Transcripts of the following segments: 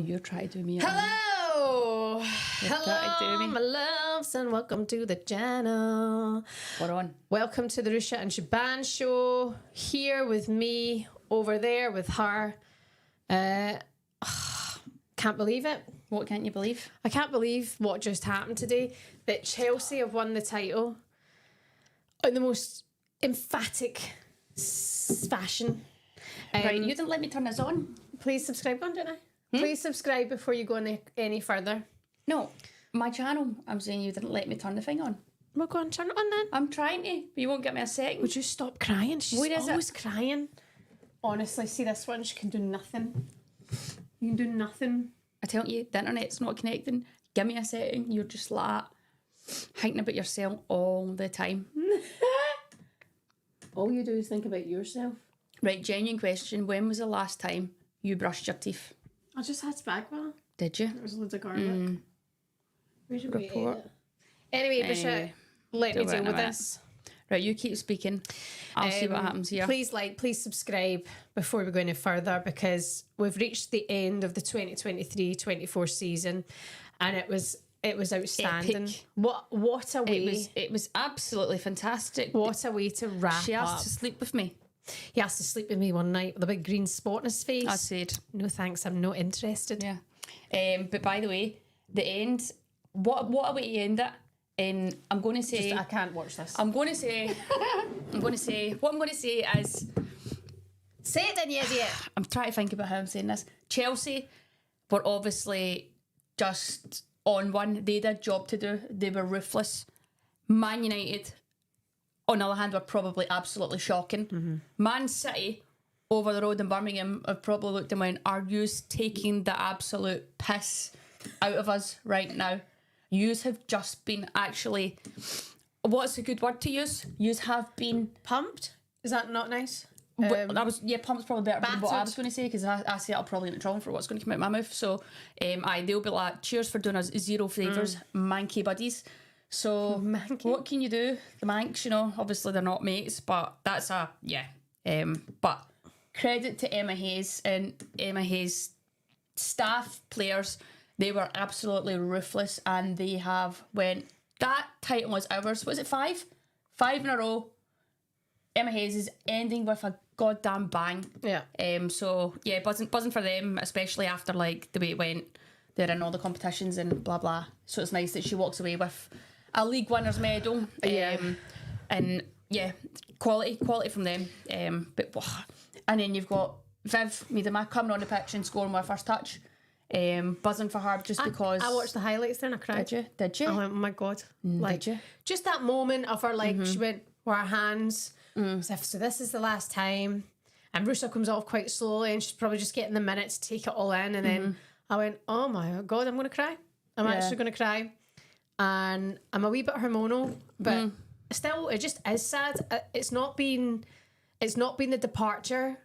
you're trying to do me. Hello! You're trying to do Hello, me. my loves, and welcome to the channel. We're on. Welcome to the Ruesha and Shaban show. Here with me, over there with her. Can't believe it. What can't you believe? I can't believe what just happened today. That Chelsea have won the title in the most emphatic fashion. Right, you didn't let me turn this on. Please subscribe, didn't I? Please subscribe before you go any further. No, my channel. I'm saying you didn't let me turn the thing on. Well, go on, turn it on then. I'm trying to, but you won't get me a second. Would you stop crying? She's Where is it? always crying. Honestly, see this one? She can do nothing. You can do nothing. I tell you, the internet's not connecting. Give me a second. You're just like thinking about yourself all the time. All you do is think about yourself. Right, genuine question. When was the last time you brushed your teeth? I just had spaghetti. Did you? There was loads of garlic. Where's your Report. Anyway, Bishop, let me do it deal in a with minute. this. Right, you keep speaking. I'll see what happens here. Please please subscribe before we go any further, because we've reached the end of the 2023-24 season, and it was outstanding. Epic. What a way! It was absolutely fantastic. What a way to wrap She up. asked to sleep with me. He asked to sleep with me one night with a big green spot in his face. I said, No thanks, I'm not interested. yeah. But by the way, the end. What a way to end it. And I'm going to say, I can't watch this. what I'm going to say is, Say it then, you idiot. I'm trying to think about how I'm saying this. Chelsea were obviously just on one. They had a job to do. They were ruthless. Man United, on the other hand, were probably absolutely shocking. Man City, over the road in Birmingham, have probably looked and went, are yous taking the absolute piss out of us right now? Yous have just been actually, what's a good word to use? Yous have been Pumped? Is that not nice? pumped's probably better than what I battered. was going to say, because I say I'll probably get trouble for what's going to come out of my mouth. So, they'll be like, cheers for doing us zero flavours, manky buddies. So, what can you do? The Manx, obviously they're not mates, but that's but credit to Emma Hayes and Emma Hayes' staff, players. They were absolutely ruthless, and they have went, that title was ours. Was it 5? 5 in a row. Emma Hayes is ending with a goddamn bang. Yeah. So yeah, buzzing for them, especially after like the way it went. They're in all the competitions and blah blah. So it's nice that she walks away with a league winners medal. And yeah, quality from them. And then you've got Viv Miedema coming on the pitch and scoring with her first touch. Buzzing for her just because I watched the highlights then, I cried. Did you? I went, oh my God. Did you? Just that moment of her, like, she went with her hands, as if, so this is the last time. And Ruesha comes off quite slowly, and she's probably just getting the minute to take it all in. And then I went, oh my God, I'm going to cry. I'm actually going to cry. And I'm a wee bit hormonal, but still, it just is sad. It's not been the departure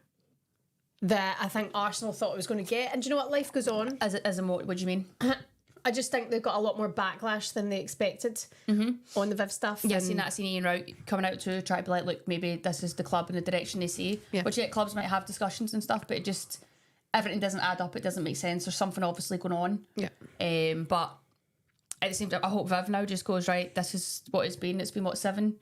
that I think Arsenal thought it was going to get. And do you know what? Life goes on. What do you mean? I just think they've got a lot more backlash than they expected on the Viv stuff. Yeah, I've seen Ian Rout coming out to try to be like, look, maybe this is the club and the direction they see. Yeah. Which clubs might have discussions and stuff, but everything doesn't add up. It doesn't make sense. There's something obviously going on. Yeah. But at the same time, I hope Viv now just goes, right, this is what it's been. It's been, 7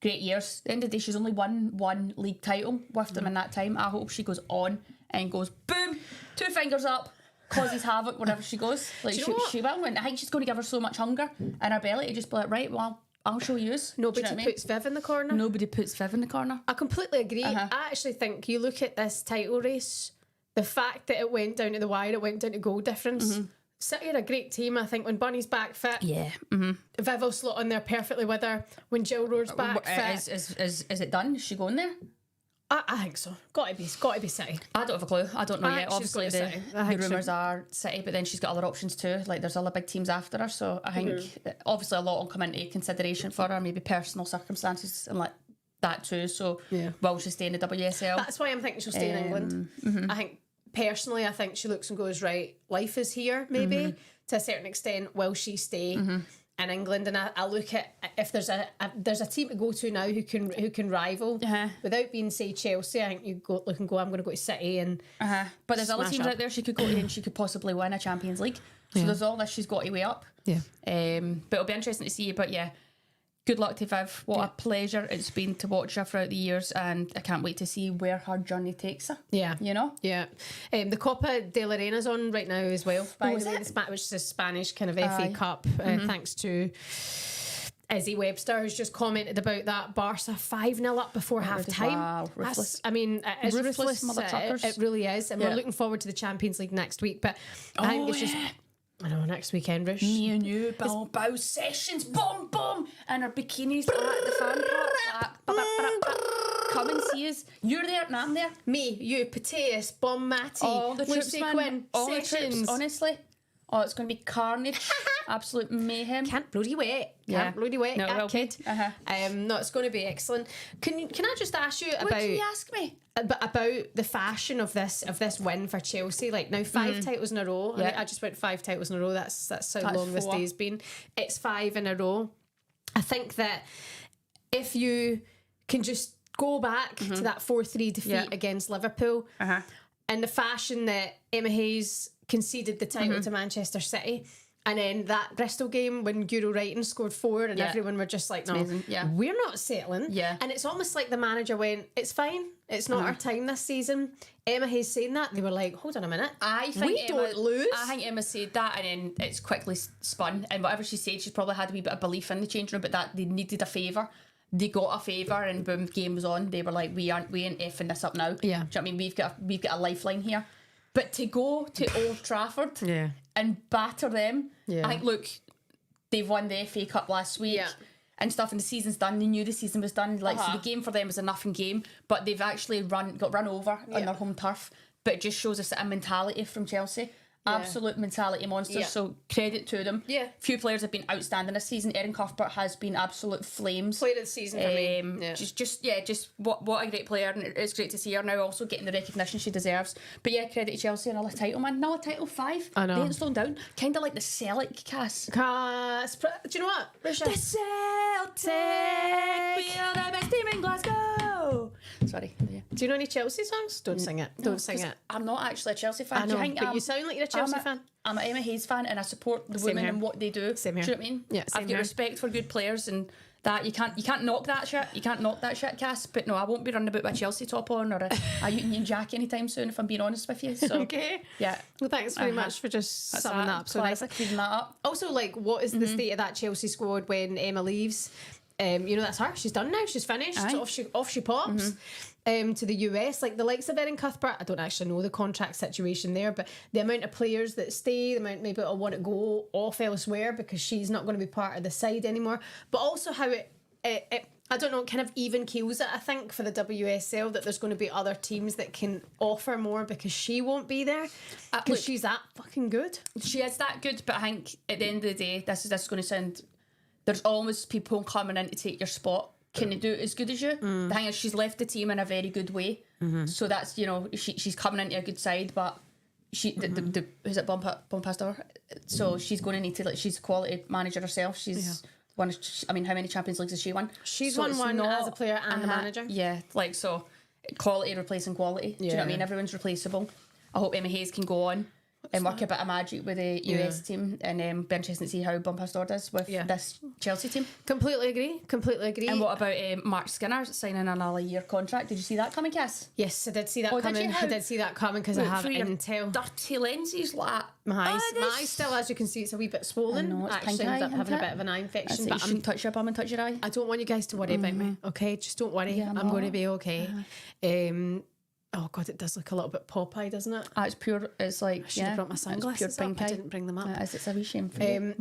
great years. At the end of the day, she's only won one league title with them in that time. I hope she goes on and goes, boom, 2 fingers up, causes havoc whenever she goes. Like, she will. And I think she's going to give her so much hunger in her belly to just be like, right, well, I'll show you. Nobody puts Viv in the corner. Nobody puts Viv in the corner. I completely agree. I actually think you look at this title race, the fact that it went down to the wire, it went down to goal difference. City are a great team. I think when Bunny's back fit, Viv will slot on there perfectly with her. When Jill Roar's back fit, Is it done? Is she going there? I think so. Got to be City. I don't have a clue. I don't know yet. She's Obviously, got to the City. rumours are City, but then she's got other options too. Like, there's other big teams after her. So I think obviously a lot will come into consideration for her, maybe personal circumstances and like that too. So will she stay in the WSL? That's why I'm thinking she'll stay in England. I think personally, she looks and goes, right, life is here maybe to a certain extent. Will she stay? in England, and I look at if there's a team to go to now who can rival without being, say, Chelsea. I think you go look and go, I'm going to go to City and but there's other teams out there she could go to and she could possibly win a Champions League. So there's all this she's got to weigh up. Yeah. But it'll be interesting to see. But yeah, good luck to Viv. What a pleasure it's been to watch her throughout the years, and I can't wait to see where her journey takes her. Yeah. You know? Yeah. The Copa de la Reina's on right now as well, by the way, which is a Spanish kind of FA Cup, thanks to Izzy Webster, who's just commented about that. Barca 5-0 up before half time. Wow, ruthless. I mean, it's Ruthless mother truckers. It really is. And we're looking forward to the Champions League next week. But I think it's just... I know, next weekend, Rush. Me and you, bow sessions, boom, boom, and our bikinis at the fan park. Come and see us. You're there and I'm there. Me, you, Pateus, Bon Matty, all the troops, Lucy man. Quinn, all Sessions. the troops, honestly. Oh, it's going to be carnage. Absolute mayhem. Can't bloody wait. Can't bloody wait. No, That kid. No, it's going to be excellent. Can I just ask you What can you ask me? about the fashion of this win for Chelsea? Like now, 5 titles in a row. I mean, I just went 5 titles in a row. That's how long this 4. day's been. It's 5 in a row. I think that if you can just go back to that 4-3 defeat against Liverpool, and the fashion that Emma Hayes conceded the title to Manchester City, and then that Bristol game when Guro Wrighton scored 4 and everyone were just like, no, we're not settling. And it's almost like the manager went, it's fine, it's not our time this season. Emma Hayes saying that, they were like, hold on a minute, I think we don't lose. I think Emma said that and then it's quickly spun, and whatever she said, she's probably had a wee bit of belief in the changing room, but that they needed a favour. They got a favour and boom, game was on. They were like, we ain't effing this up now. Do you know what I mean? We've got a lifeline here. But to go to Old Trafford and batter them, I think, look, they've won the FA Cup last week and stuff, and the season's done. They knew the season was done. Like, so the game for them was a nothing game, but they've actually got run over on their home turf. But it just shows us a mentality from Chelsea. Absolute mentality monsters, so credit to them. Few players have been outstanding this season. Erin Cuthbert has been absolute flames. Player of the season for me. Just what a great player, and it's great to see her now also getting the recognition she deserves. But yeah, credit to Chelsea, another title, man. Another title, 5. I know. They ain't slowing down. Kind of like the Celtic cast. Do you know what, Ruesha? The Celtic, we are the best team in Glasgow. Sorry. Do you know any Chelsea songs? Don't sing it. Don't sing it. I'm not actually a Chelsea fan. I know, but you sound like you're a Chelsea fan. I'm an Emma Hayes fan, and I support the women and what they do. Same here. Do you know what I mean? Yeah, same I've got respect for good players, and that you can't knock that shit. You can't knock that shit, Cass. But no, I won't be running about with a Chelsea top on or a Union Jack anytime soon, if I'm being honest with you. So okay. Yeah. Well, thanks very much for just summing that up so nicely. Cleaning that up. Also, like, what is the state of that Chelsea squad when Emma leaves? You know, that's her. She's done now. She's finished. Off she pops. To the US, like the likes of Erin Cuthbert. I don't actually know the contract situation there, but the amount of players that stay, the amount maybe will want to go off elsewhere because she's not going to be part of the side anymore. But also how it I don't know, kind of even keels it, I think, for the WSL, that there's going to be other teams that can offer more because she won't be there because she's that fucking good. She is that good, but I think at the end of the day, this is going to sound, there's always people coming in to take your spot. Can they do it as good as you? The thing is, she's left the team in a very good way, so that's, you know, she's coming into a good side, but she who's it, Bompastor? So she's going to need to, like, she's a quality manager herself. She's won, I mean, how many Champions Leagues has she won? She's won one as a player and a manager. Yeah, like, so quality replacing quality. Do you know what I mean? Everyone's replaceable. I hope Emma Hayes can go on and work a bit of magic with the US team, and be interesting to see how Bompastor does with this Chelsea team. Completely agree. And what about Mark Skinner signing another year contract? Did you see that coming, Cass? Yes, I did see that coming. I did see that coming because I have intel. Dirty lenses, like my eyes still, as you can see, it's a wee bit swollen. I know, it's actually pink eye, ended up having a bit of an eye infection. But you shouldn't touch your bum and touch your eye. I don't want you guys to worry about me, okay? Just don't worry. Yeah, I'm going to be okay. Oh God, it does look a little bit Popeye, doesn't it? It's pure. It's like I should have brought my sunglasses. Pure pink I didn't bring them up. It's a wee shame for you.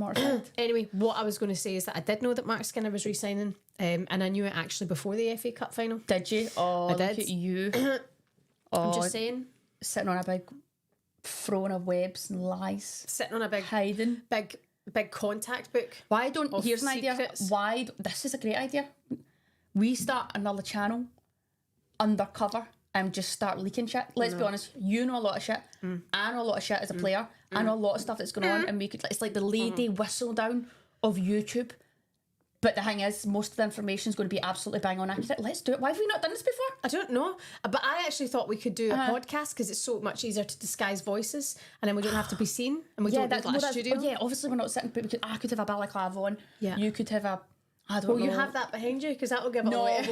Anyway, what I was going to say is that I did know that Mark Skinner was re-signing, and I knew it actually before the FA Cup final. Did you? Oh, I did. Look at you. I'm just saying, sitting on a big throne of webs and lies, sitting on a big hiding, big contact book. Why don't? Here's an idea. Why? This is a great idea. We start another channel, undercover. And just start leaking shit. Let's be honest, you know a lot of shit. I know a lot of shit as a player. I know a lot of stuff that's going on, and we could. It's like the lady whistle down of YouTube. But the thing is, most of the information is going to be absolutely bang on accurate. Let's do it. Why have we not done this before? I don't know, but I actually thought we could do a podcast because it's so much easier to disguise voices, and then we don't have to be seen, and we don't need like a studio. Yeah, obviously we're not sitting, but I could have a balaclava on. Yeah. You could have a, I don't know. You have that behind you because that will give it No, away.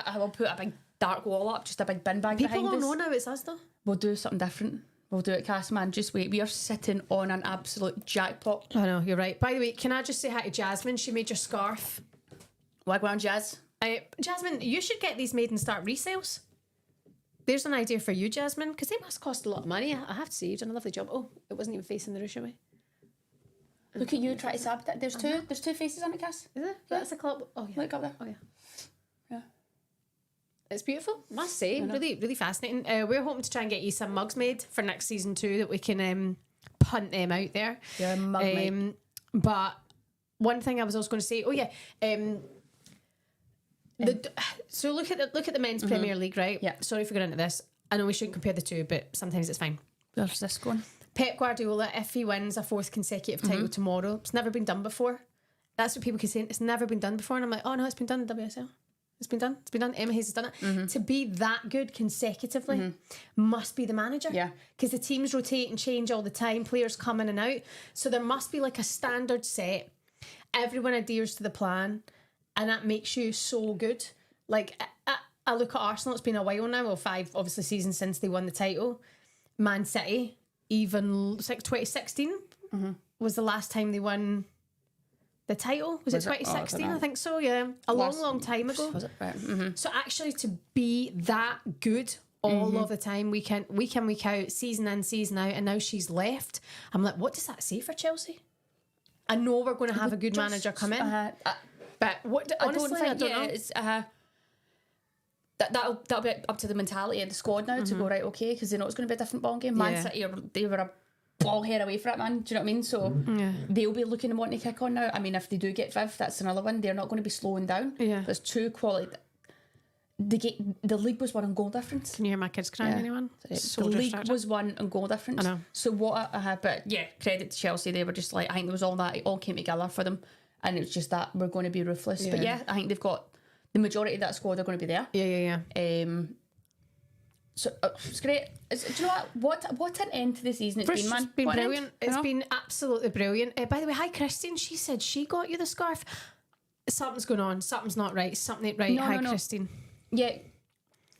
I will put a big dark wall up, just a big bin bag behind us. People don't know now it's us though. We'll do something different. We'll do it, Cass, man. Just wait. We are sitting on an absolute jackpot. I know, you're right. By the way, can I just say hi to Jasmine? She made your scarf. Wagwan Jazz. Jasmine, you should get these made and start resales. There's an idea for you, Jasmine, because they must cost a lot of money. I have to say, you've done a lovely job. Oh, it wasn't even facing the Ruesha way. Look at you try to sab that. There's two faces on it, Cass. Is it? That's a club. Oh yeah. Look up there. Oh yeah. Yeah. It's beautiful, must say. Really, really fascinating. We're hoping to try and get you some mugs made for next season too, that we can punt them out there. Yeah, mug mate. But one thing I was also going to say, so look at the men's Premier League, right? Yeah. Sorry for going into this. I know we shouldn't compare the two, but sometimes it's fine. Where's this going? Pep Guardiola, if he wins a 4th consecutive title tomorrow, it's never been done before. That's what people keep saying. It's never been done before, and I'm like, oh no, it's been done in WSL. It's been done. It's been done. Emma Hayes has done it. To be that good consecutively must be the manager. Yeah. Because the teams rotate and change all the time. Players come in and out. So there must be like a standard set. Everyone adheres to the plan, and that makes you so good. Like, I look at Arsenal. It's been a while now. Well, 5 obviously seasons since they won the title. Man City, even like 2016 was the last time they won the title. Was it 2016? I think so, yeah. Long time ago. Was it? Right. So actually to be that good all of the time, week in, week out, season in, season out, and now she's left, I'm like, what does that say for Chelsea? I know we're going to have a good manager come in. But what, honestly, I don't know. It's, that'll be up to the mentality of the squad now to go, right, okay, because they know it's going to be a different ball game. Man City, they were a ball hair away from it, man. Do you know what I mean? So they'll be looking and wanting to kick on now. I mean, if they do get 5th, that's another one. They're not going to be slowing down. Yeah. There's 2 quality. The league was won on goal difference. Can you hear my kids crying, anyone? The league was won on goal difference. I know. So what I had, but yeah, credit to Chelsea. They were just like, I think there was all that, it all came together for them. And it was just that we're going to be ruthless. But yeah, I think they've got the majority of that squad are going to be there. Yeah. So it's great. Do you know what an end to the season it's been, man? It's been What an brilliant. end, It's been absolutely brilliant. By the way, hi Christine. She said she got you the scarf. Something's going on. Something's not right. Something ain't right. Hi Christine. Yeah,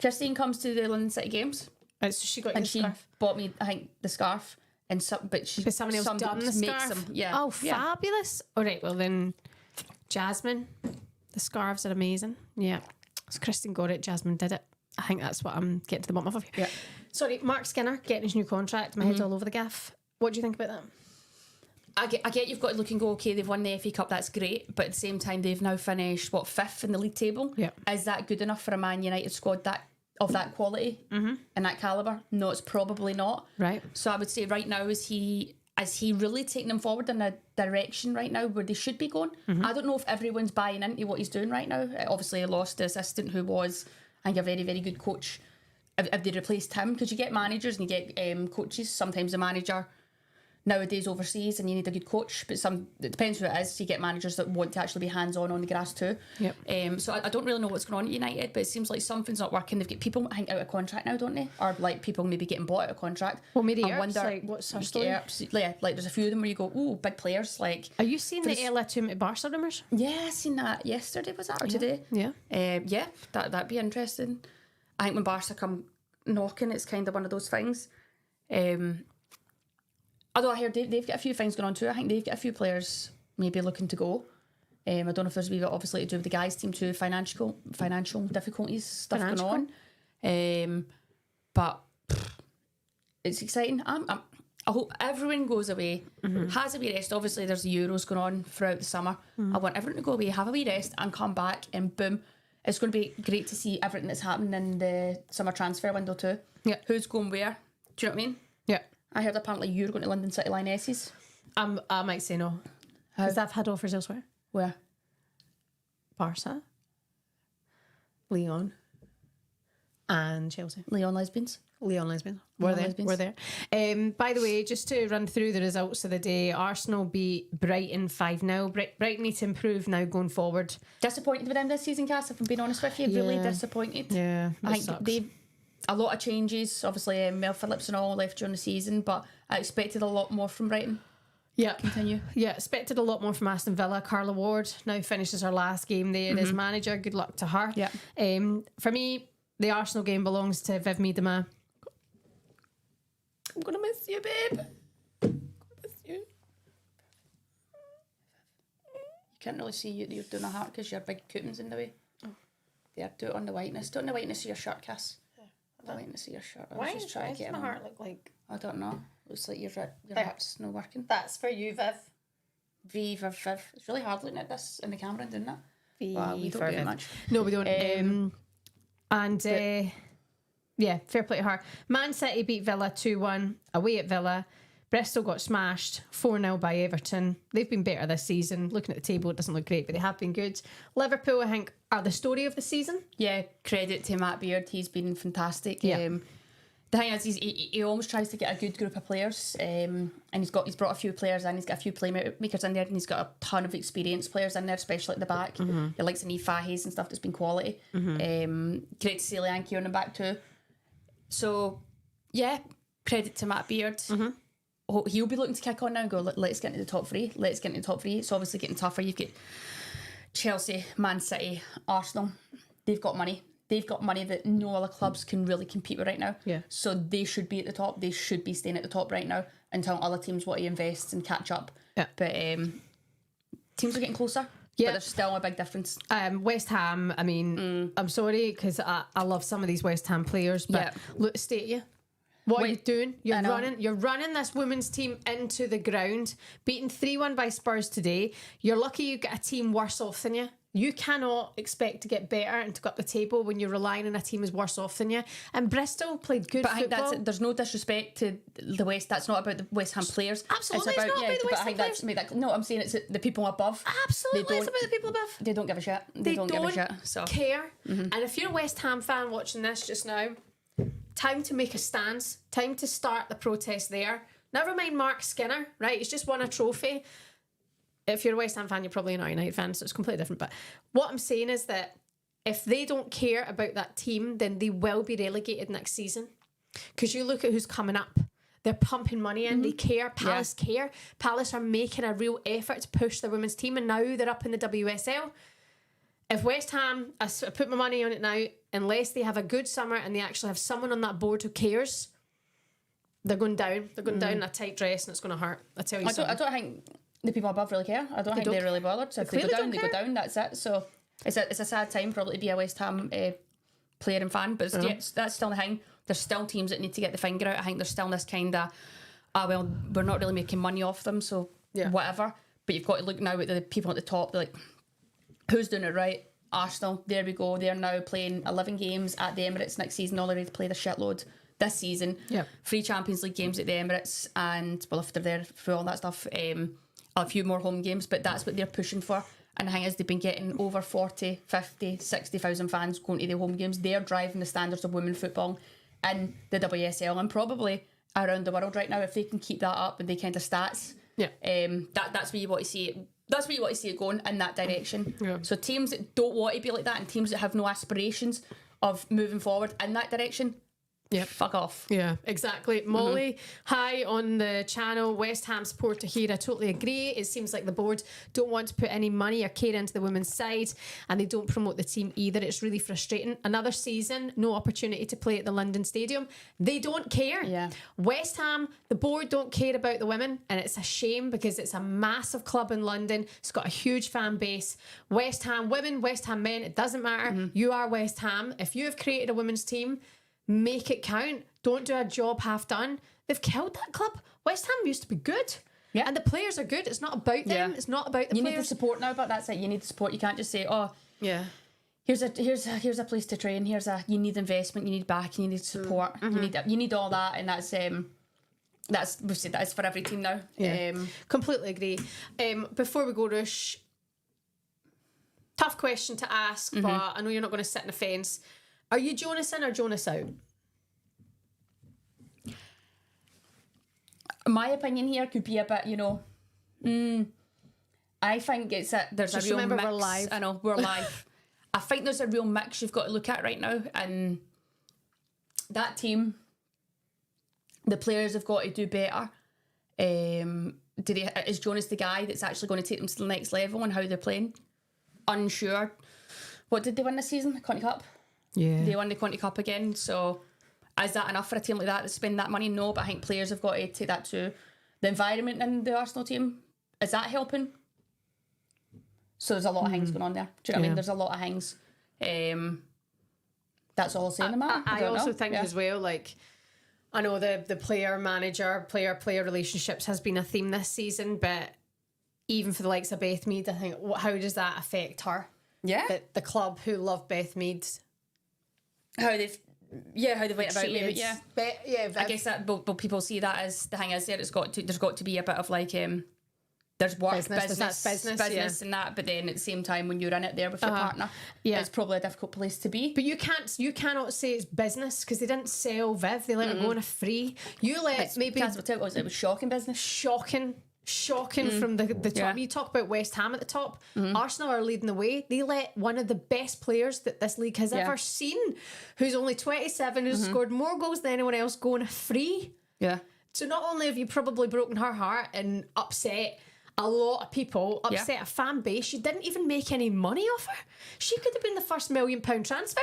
Christine comes to the London City Games. Right, so she got you the she scarf. bought me, I think, the scarf. And but somebody else done the makes scarf. them. Yeah. Oh, fabulous. All right, well then, Jasmine, the scarves are amazing. Yeah. So Kristen got it, Jasmine did it. I think that's what I'm getting to the bottom of here. Yeah. Sorry, Mark Skinner getting his new contract. My head's all over the gaff. What do you think about that? I get you've got to look and go, okay, they've won the FA Cup, that's great, but at the same time they've now finished 5th in the league table. Yeah. Is that good enough for a Man United squad of that quality and that calibre? No, it's probably not. Right. So I would say right now is he really taking them forward in a direction right now where they should be going? I don't know if everyone's buying into what he's doing right now. Obviously, he lost the assistant who was, I think, a very, very good coach. If they replaced him, because you get managers and you get coaches. Sometimes the manager nowadays overseas and you need a good coach, but it depends who it is. You get managers that want to actually be hands-on the grass too. Yep. So I don't really know what's going on at United, but it seems like something's not working. They've got people, I think, out of contract now, don't they? Or like people maybe getting bought out of contract. Well, maybe like, what's her story? Yeah, like there's a few of them where you go, ooh, big players. Like, are you seeing the Ella to Barca rumours? Yeah, I seen that yesterday, was that, or today? Yeah. Yeah, that'd be interesting. I think when Barca come knocking, it's kind of one of those things. Although I heard they've got a few things going on too. I think they've got a few players maybe looking to go. I don't know if there's a wee bit obviously to do with the guys' team too, financial difficulties, stuff going on. But it's exciting. I hope everyone goes away, has a wee rest. Obviously, there's the Euros going on throughout the summer. I want everyone to go away, have a wee rest, and come back, and boom. It's going to be great to see everything that's happening in the summer transfer window too. Yeah. Who's going where? Do you know what I mean? Yeah. I heard apparently you're going to London City Lionesses. I might say no. Because I've had offers elsewhere. Where? Barca. Leon. and Chelsea. Leon Lesbians. Leon Lesbians. We're there. By the way, just to run through the results of the day, Arsenal beat Brighton 5-0. Brighton need to improve now going forward. Disappointed with them this season, Cass, if I'm being honest with you. Really disappointed. Yeah, I think they a lot of changes. Obviously, Mel Phillips and all left during the season, but I expected a lot more from Brighton. Yeah. Continue. Yeah, expected a lot more from Aston Villa. Carla Ward now finishes her last game there as manager. Good luck to her. Yeah. For me, the Arsenal game belongs to Viv Miedema. I'm going to miss you, babe. I'm gonna miss you. You can't really see you're doing a heart because your big coupons in the way. Oh. There, do it on the whiteness. Do it on the whiteness of your shirt, Cass. The whiteness of your shirt. Why does my heart look like... I don't know. Looks like your heart's not working. That's for you, Viv. Viv. It's really hard looking at this in the camera and doing that. Wow, we don't do it much. No, we don't. Yeah, fair play to her. Man City beat Villa 2-1 away at Villa. Bristol got smashed 4-0 by Everton. They've been better this season. Looking at the table, it doesn't look great, but they have been good. Liverpool, I think, are the story of the season. Yeah, credit to Matt Beard. He's been fantastic. Yeah. The thing is, he always tries to get a good group of players, and he's brought a few players in. He's got a few playmakers in there, and he's got a ton of experienced players in there, especially at the back. He likes the Fahes and stuff that's been quality. Great to see Lianki on the back too. So, yeah, credit to Matt Beard. He'll be looking to kick on now and go, let's get into the top three. It's obviously getting tougher. You've got Chelsea, Man City, Arsenal. They've got money. They've got money that no other clubs can really compete with right now. Yeah. So they should be at the top. They should be staying at the top right now until other teams want to invest and catch up. Yeah. But teams are getting closer. Yeah. But there's still a big difference. West Ham, I mean, I'm sorry because I love some of these West Ham players, but look, state you. What are you doing? You're running this women's team into the ground, beaten 3-1 by Spurs today. You're lucky you get a team worse off than you. You cannot expect to get better and to go up the table when you're relying on a team who's worse off than you. And Bristol played good football. But I think there's no disrespect to the West. That's not about the West Ham players. Absolutely, it's not about the West Ham players. No, I'm saying it's the people above. Absolutely, it's about the people above. They don't give a shit. They don't give a shit. So care. And if you're a West Ham fan watching this just now, time to make a stance. Time to start the protest there. Never mind Mark Skinner, right? He's just won a trophy. If you're a West Ham fan, you're probably a United fan, so it's completely different. But what I'm saying is that if they don't care about that team, then they will be relegated next season. Because you look at who's coming up. They're pumping money in. They care. Palace care. Palace are making a real effort to push the women's team, and now they're up in the WSL. If West Ham, I put my money on it now, unless they have a good summer and they actually have someone on that board who cares, they're going down. They're going down in a tight dress, and it's going to hurt. I tell you something. I don't think the people above really care. I don't think they're really bothered. So if they go down, they go down. That's it. So it's a sad time probably to be a West Ham player and fan, but that's still the thing. There's still teams that need to get the finger out. I think there's still this kind of, well, we're not really making money off them, so whatever. But you've got to look now at the people at the top. They're like, who's doing it right? Arsenal, there we go. They're now playing 11 games at the Emirates next season. All they're ready to play the shitload this season. 3 Champions League games at the Emirates, and well, if they're there for all that stuff, a few more home games, but that's what they're pushing for. And the thing is, they've been getting over 40, 50, 60,000 fans going to the home games. They're driving the standards of women football in the WSL and probably around the world right now. If they can keep that up and they kind of stats, that's where you want to see it. That's where you want to see it going, in that direction. So teams that don't want to be like that and teams that have no aspirations of moving forward in that direction, fuck off. Yeah, exactly. Molly, hi on the channel. West Ham supporter here. I totally agree. It seems like the board don't want to put any money or care into the women's side, and they don't promote the team either. It's really frustrating. Another season, no opportunity to play at the London Stadium. They don't care. West Ham, the board don't care about the women, and it's a shame because it's a massive club in London. It's got a huge fan base. West Ham women, West Ham men, it doesn't matter. You are West Ham. If you have created a women's team, make it count. Don't do a job half done. They've killed that club. West Ham used to be good. And the players are good. It's not about them. It's not about the players. You need the support now, but that's it. You need the support. You can't just say, here's a place to train. You need investment, you need back, you need support. You need all that, and we've said that is for every team now. Completely agree. Before we go, Rush, tough question to ask, but I know you're not going to sit in the fence. Are you Jonas in or Jonas out? My opinion here could be a bit, you know, I think it's there's Just a real remember mix. we're live. I know, we're live. I think there's a real mix you've got to look at right now, and that team, the players have got to do better. Is Jonas the guy that's actually going to take them to the next level and how they're playing? Unsure. What did they win this season? The Conti Cup? Yeah. They won the Conti Cup again, so is that enough for a team like that to spend that money? No, but I think players have got to take that to the environment in the Arsenal team. Is that helping? So there's a lot of things going on there. Do you know what I mean? There's a lot of things. That's all I'll say in the matter. I don't also know. think as well, like, I know the player-manager, player-player relationships has been a theme this season, but even for the likes of Beth Mead, I think, how does that affect her? Yeah. The club who love Beth Mead. How they went about maybe, yeah. I guess that, but people see that as the thing is there. There's got to be a bit of like there's work, business, and that. But then at the same time, when you're in it there with your partner, it's probably a difficult place to be. But you cannot say it's business because they didn't sell Viv. They let her go on a free. You let maybe it was shocking business. Shocking from the top. Yeah. You talk about West Ham at the top. Arsenal are leading the way. They let one of the best players that this league has ever seen, who's only 27, who's scored more goals than anyone else, go on a free. Yeah. So not only have you probably broken her heart and upset a lot of people, upset a fan base, she didn't even make any money off her. She could have been the first £1 million transfer.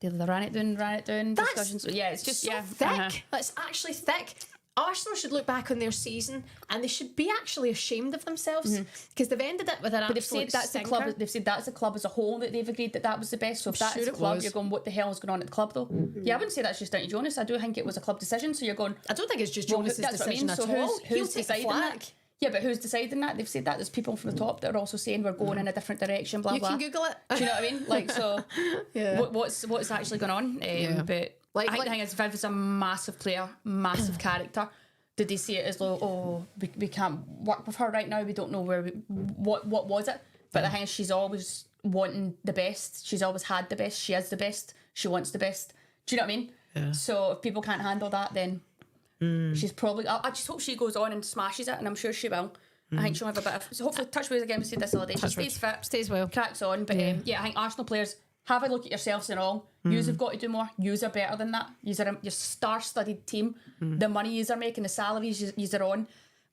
They ran it down. That's discussions. Yeah, it's just so thick. That's actually thick. Arsenal should look back on their season and they should be actually ashamed of themselves because they've ended it with an absolute they've said that's stinker. the club. They've said that's the club as a whole that they've agreed that was the best. So if that's the club, you're going, what the hell is going on at the club though? Yeah, I wouldn't say that's just down to Jonas. I do think it was a club decision. So you're going, I don't think it's just Jonas's decision at all. Who's deciding that? Yeah, but who's deciding that? They've said that there's people from the top that are also saying we're going in a different direction. Blah blah. You can Google it. Do you know what I mean? Like so, what's actually going on? But I think the thing is, Viv is a massive player, massive character. Did they see it as though, we can't work with her right now, we don't know what was it? But the thing is, she's always wanting the best. She's always had the best. She is the best. She wants the best. Do you know what I mean? Yeah. So if people can't handle that, then she's probably... I just hope she goes on and smashes it, and I'm sure she will. I think she'll have a bit of... So hopefully, touch wood again, we said this the other day. She stays fit. Stays well. Cracks on. But I think Arsenal players... Have a look at yourselves and all. Yous have got to do more. Yous are better than that. Yous are your star-studded team. The money yous are making, the salaries yous are on.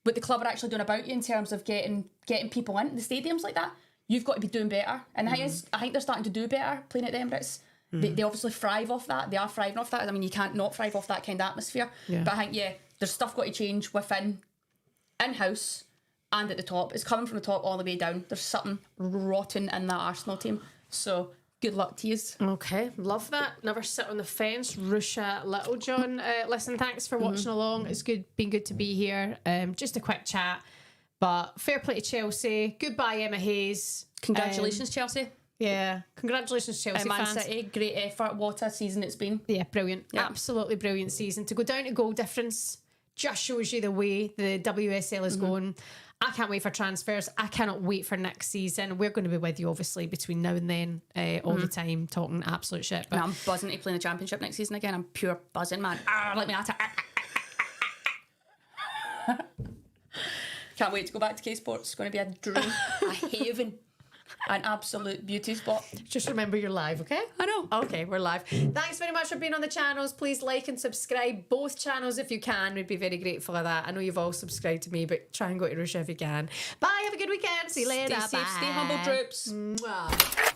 What the club are actually doing about you in terms of getting people into the stadiums like that, you've got to be doing better. And the thing is, I think they're starting to do better playing at the Emirates. They obviously thrive off that. They are thriving off that. I mean, you can't not thrive off that kind of atmosphere. Yeah. But I think, there's stuff got to change within, in-house, and at the top. It's coming from the top all the way down. There's something rotten in that Arsenal team. So... good luck to you. Okay, love that. Never sit on the fence. Ruesha, Littlejohn. Listen, thanks for watching along. It's been good to be here. Just a quick chat. But fair play to Chelsea. Goodbye, Emma Hayes. Congratulations, Chelsea. Yeah, congratulations, Chelsea Man fans. City, great effort. What a season it's been. Yeah, brilliant. Yeah. Absolutely brilliant season. To go down to goal difference just shows you the way the WSL is going. I can't wait for transfers. I cannot wait for next season. We're going to be with you, obviously, between now and then, all the time, talking absolute shit. But I'm buzzing to play in the Championship next season again. I'm pure buzzing, man. Let me at it. Can't wait to go back to K-Sports. It's going to be a dream, a haven, an absolute beauty spot. Just remember you're live, okay? I know. Okay, we're live. Thanks very much for being on the channels. Please like and subscribe both channels if you can. We'd be very grateful for that. I know you've all subscribed to me, but try and go to Ruesha if you can. Bye, have a good weekend. See you later. Stay safe, stay humble, troops. Mwah.